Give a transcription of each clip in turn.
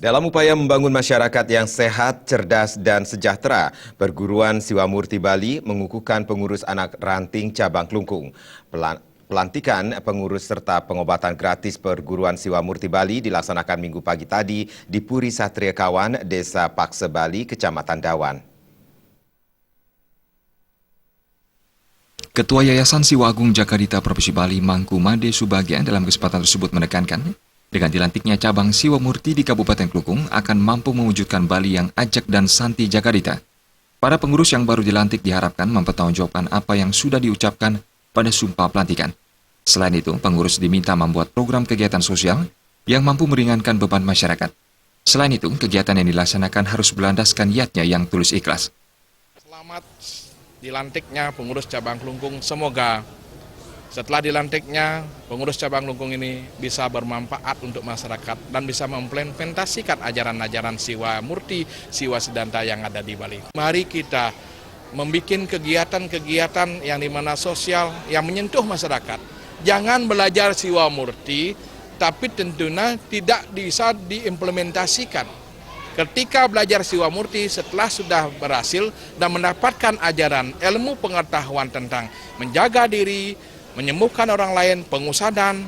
Dalam upaya membangun masyarakat yang sehat, cerdas, dan sejahtera, Perguruan Siwamurti Bali mengukuhkan pengurus anak ranting cabang Klungkung. Pelantikan pengurus serta pengobatan gratis Perguruan Siwamurti Bali dilaksanakan Minggu pagi tadi di Puri Satria Kawan, Desa Pakse Bali, Kecamatan Dawan. Ketua Yayasan Siwa Agung Jakarta Provinsi Bali, Mangku Made Subagian, dalam kesempatan tersebut menekankan, dengan dilantiknya cabang Siwamurti di Kabupaten Klungkung akan mampu mewujudkan Bali yang ajak dan santi Jakarta. Para pengurus yang baru dilantik diharapkan mempertanggungjawabkan apa yang sudah diucapkan pada sumpah pelantikan. Selain itu, pengurus diminta membuat program kegiatan sosial yang mampu meringankan beban masyarakat. Selain itu, kegiatan yang dilaksanakan harus berlandaskan niatnya yang tulus ikhlas. Selamat dilantiknya pengurus cabang Klungkung. Semoga setelah dilantiknya pengurus cabang Klungkung ini bisa bermanfaat untuk masyarakat dan bisa mengimplementasikan ajaran-ajaran Siwa Murti, Siwa Siddhanta yang ada di Bali. Mari kita membuat kegiatan-kegiatan yang dimana sosial yang menyentuh masyarakat. Jangan belajar Siwa Murti, tapi tentunya tidak bisa diimplementasikan. Ketika belajar Siwa Murti setelah sudah berhasil dan mendapatkan ajaran ilmu pengetahuan tentang menjaga diri, menyembuhkan orang lain, pengusahaan,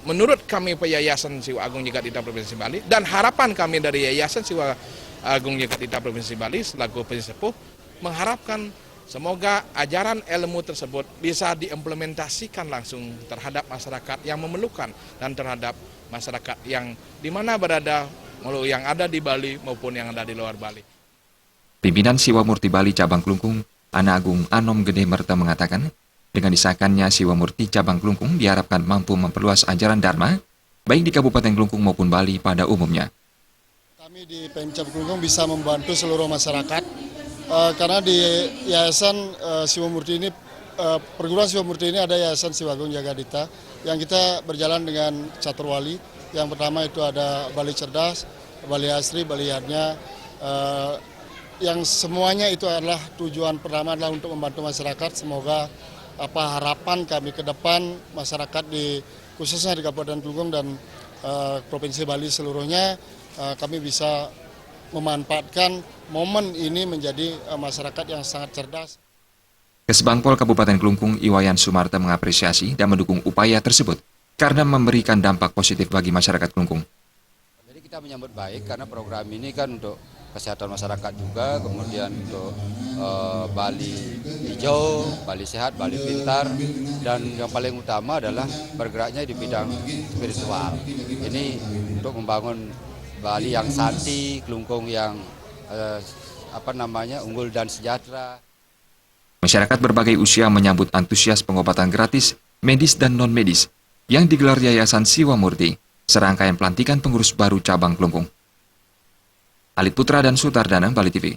menurut kami Yayasan Siwa Agung Jakarta Provinsi Bali dan harapan kami dari Yayasan Siwa Agung Jakarta Provinsi Bali selaku pensepuh mengharapkan semoga ajaran ilmu tersebut bisa diimplementasikan langsung terhadap masyarakat yang memerlukan dan terhadap masyarakat yang di mana berada, yang ada di Bali maupun yang ada di luar Bali. Pimpinan Siwamurti Bali Cabang Klungkung, Ana Agung Anom Gede Merta mengatakan, dengan disahkannya Siwamurti Cabang Klungkung diharapkan mampu memperluas ajaran Dharma, baik di Kabupaten Klungkung maupun Bali pada umumnya. Kami di Pemcab Klungkung bisa membantu seluruh masyarakat, karena di Yayasan Siwamurti ini, Perguruan Siwamurti ini ada Yayasan Siwa Agung Jakarta, yang kita berjalan dengan caturwali. Yang pertama itu ada Bali Cerdas, Bali Asri, Bali Yadnya, yang semuanya itu adalah tujuan pertama adalah untuk membantu masyarakat. Semoga harapan kami ke depan masyarakat khususnya di Kabupaten Klungkung dan Provinsi Bali seluruhnya, kami bisa memanfaatkan momen ini menjadi masyarakat yang sangat cerdas. Kesbangpol Kabupaten Klungkung Iwayan Sumarta mengapresiasi dan mendukung upaya tersebut karena memberikan dampak positif bagi masyarakat Klungkung. Jadi kita menyambut baik karena program ini kan untuk kesehatan masyarakat juga, kemudian untuk Bali hijau, Bali sehat, Bali pintar, dan yang paling utama adalah bergeraknya di bidang spiritual. Ini untuk membangun Bali yang santi, Klungkung yang unggul dan sejahtera. Masyarakat berbagai usia menyambut antusias pengobatan gratis, medis dan non-medis yang digelar Yayasan Siwamurti, serangkaian pelantikan pengurus baru cabang Klungkung. Alit Putra dan Sutardana, Bali TV.